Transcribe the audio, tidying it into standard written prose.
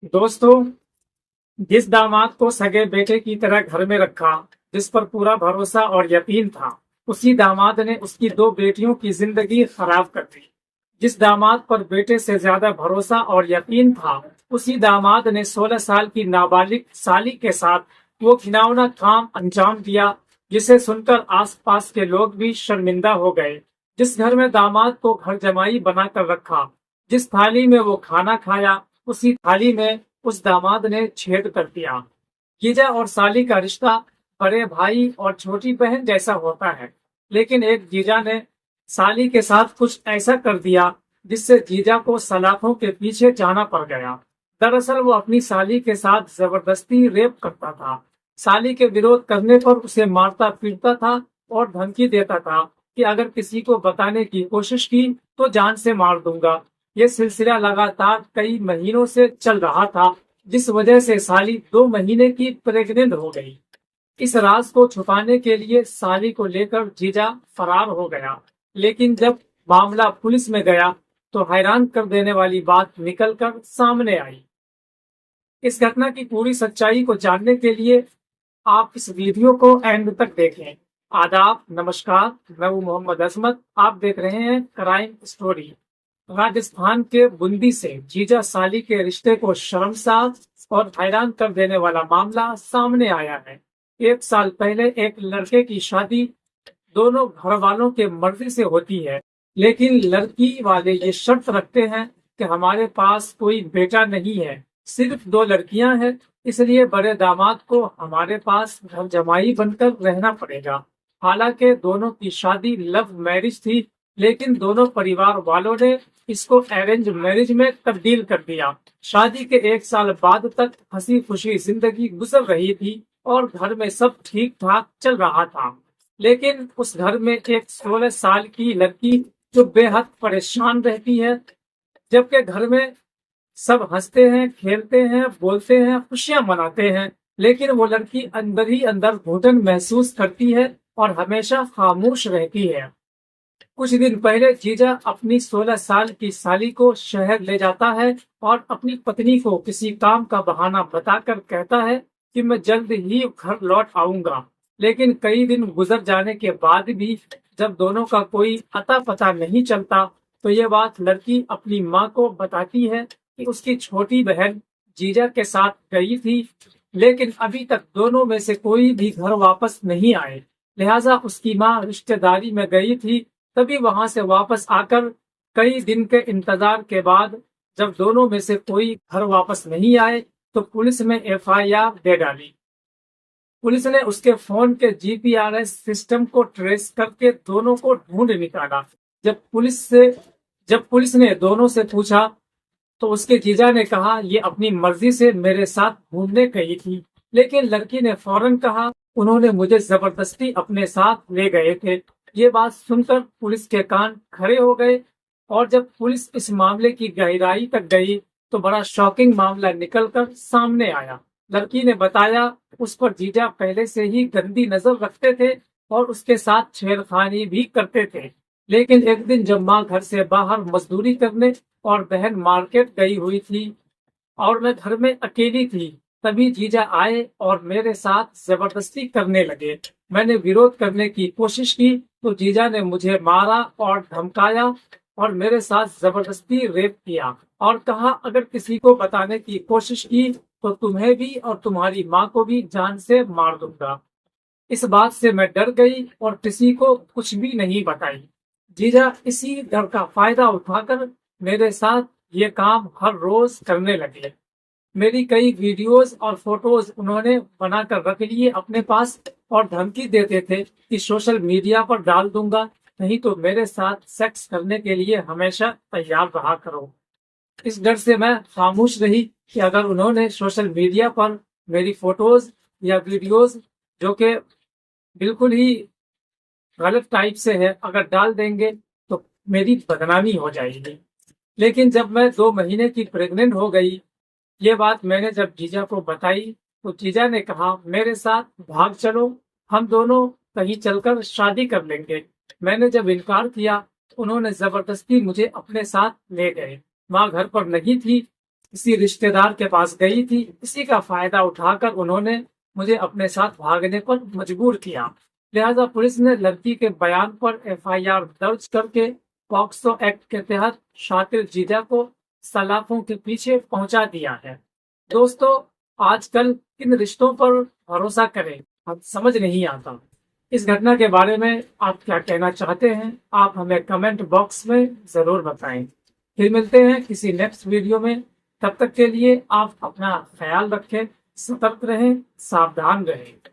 दोस्तों, जिस दामाद को सगे बेटे की तरह घर में रखा, जिस पर पूरा भरोसा और यकीन था, उसी दामाद ने उसकी दो बेटियों की जिंदगी खराब कर दी। जिस दामाद पर बेटे से ज्यादा भरोसा और यकीन था, उसी दामाद ने 16 साल की नाबालिग साली के साथ वो घिनौना काम अंजाम दिया, जिसे सुनकर आसपास के लोग भी शर्मिंदा हो गए। जिस घर में दामाद को घर जमाई बनाकर रखा, जिस थाली में वो खाना खाया, उसी थाली में उस दामाद ने छेद कर दिया। जीजा और साली का रिश्ता बड़े भाई और छोटी बहन जैसा होता है, लेकिन एक जीजा ने साली के साथ कुछ ऐसा कर दिया जिससे जीजा को सलाखों के पीछे जाना पड़ गया। दरअसल वो अपनी साली के साथ जबरदस्ती रेप करता था। साली के विरोध करने पर उसे मारता पीटता था और धमकी देता था कि अगर किसी को बताने की कोशिश की तो जान से मार दूंगा। ये सिलसिला लगातार कई महीनों से चल रहा था, जिस वजह से साली 2 महीने की प्रेग्नेंट हो गई। इस राज को छुपाने के लिए साली को लेकर जीजा फरार हो गया, लेकिन जब मामला पुलिस में गया तो हैरान कर देने वाली बात निकलकर सामने आई। इस घटना की पूरी सच्चाई को जानने के लिए आप इस वीडियो को एंड तक देखें। आदाब, नमस्कार, मैं हूं मोहम्मद अजमत। आप देख रहे हैं क्राइम स्टोरी। राजस्थान के बूंदी से जीजा साली के रिश्ते को शर्मसार और हैरान कर देने वाला मामला सामने आया है। 1 साल पहले एक लड़के की शादी दोनों घर वालों के मर्जी से होती है, लेकिन लड़की वाले ये शर्त रखते हैं कि हमारे पास कोई बेटा नहीं है, सिर्फ 2 लड़कियां हैं, इसलिए बड़े दामाद को हमारे पास घर जमाई बनकर रहना पड़ेगा। हालांकि दोनों की शादी लव मैरिज थी, लेकिन दोनों परिवार वालों ने इसको अरेंज मैरिज में तब्दील कर दिया। शादी के 1 साल बाद तक हंसी खुशी जिंदगी गुजर रही थी और घर में सब ठीक ठाक चल रहा था। लेकिन उस घर में एक 16 साल की लड़की जो बेहद परेशान रहती है, जबकि घर में सब हंसते हैं, खेलते हैं, बोलते हैं, खुशियां मनाते हैं, लेकिन वो लड़की अंदर ही अंदर घुटन महसूस करती है और हमेशा खामोश रहती है। कुछ दिन पहले जीजा अपनी 16 साल की साली को शहर ले जाता है और अपनी पत्नी को किसी काम का बहाना बताकर कहता है कि मैं जल्द ही घर लौट आऊंगा। लेकिन कई दिन गुजर जाने के बाद भी जब दोनों का कोई अता पता नहीं चलता, तो ये बात लड़की अपनी माँ को बताती है कि उसकी छोटी बहन जीजा के साथ गई थी, लेकिन अभी तक दोनों में से कोई भी घर वापस नहीं आए। लिहाजा उसकी माँ रिश्तेदारी में गई थी। तभी वहां से वापस आकर कई दिन के इंतजार के बाद जब दोनों में से कोई घर वापस नहीं आए, तो पुलिस में एफआईआर दे डाली। पुलिस ने उसके फोन के जीपीआरएस सिस्टम को ट्रेस करके दोनों को ढूंढ निकाला। जब पुलिस से जब पुलिस ने दोनों से पूछा, तो उसके जीजा ने कहा ये अपनी मर्जी से मेरे साथ घूमने गई थी, लेकिन लड़की ने फौरन कहा उन्होंने मुझे जबरदस्ती अपने साथ ले गए थे। ये बात सुनकर पुलिस के कान खड़े हो गए, और जब पुलिस इस मामले की गहराई तक गई तो बड़ा शॉकिंग मामला निकलकर सामने आया। लड़की ने बताया उस पर जीजा पहले से ही गंदी नजर रखते थे और उसके साथ छेड़खानी भी करते थे। लेकिन एक दिन जब माँ घर से बाहर मजदूरी करने और बहन मार्केट गई हुई थी और मैं घर में अकेली थी, तभी जीजा आए और मेरे साथ जबरदस्ती करने लगे। मैंने विरोध करने की कोशिश की तो जीजा ने मुझे मारा और धमकाया और मेरे साथ जबरदस्ती रेप किया और कहा अगर किसी को बताने की कोशिश की तो तुम्हें भी और तुम्हारी माँ को भी जान से मार दूंगा। इस बात से मैं डर गई और किसी को कुछ भी नहीं बताई। जीजा इसी डर का फायदा उठाकर मेरे साथ ये काम हर रोज करने लगे। मेरी कई वीडियोस और फोटोज उन्होंने बनाकर रख लिए अपने पास और धमकी देते थे कि सोशल मीडिया पर डाल दूंगा, नहीं तो मेरे साथ सेक्स करने के लिए हमेशा तैयार रहा करो। इस डर से मैं खामोश रही कि अगर उन्होंने सोशल मीडिया पर मेरी फोटोज या वीडियोस, जो कि बिल्कुल ही गलत टाइप से है, अगर डाल देंगे तो मेरी बदनामी हो जाएगी। लेकिन जब मैं 2 महीने की प्रेग्नेंट हो गई, ये बात मैंने जब जीजा को बताई तो जीजा ने कहा मेरे साथ भाग चलो, हम दोनों कहीं चलकर शादी कर लेंगे। मैंने जब इनकार किया, उन्होंने जबरदस्ती मुझे अपने साथ ले गए। माँ घर पर नहीं थी, किसी रिश्तेदार के पास गई थी। इसी का फायदा उठाकर उन्होंने मुझे अपने साथ भागने पर मजबूर किया। लिहाजा पुलिस ने लड़की के बयान पर एफआईआर दर्ज करके पॉक्सो एक्ट के तहत शातिर जीजा को सलाखों के पीछे पहुंचा दिया है। दोस्तों, आजकल किन रिश्तों पर भरोसा करें, अब समझ नहीं आता। इस घटना के बारे में आप क्या कहना चाहते हैं, आप हमें कमेंट बॉक्स में जरूर बताएं। फिर मिलते हैं किसी नेक्स्ट वीडियो में। तब तक के लिए आप अपना ख्याल रखें, सतर्क रहें, सावधान रहें।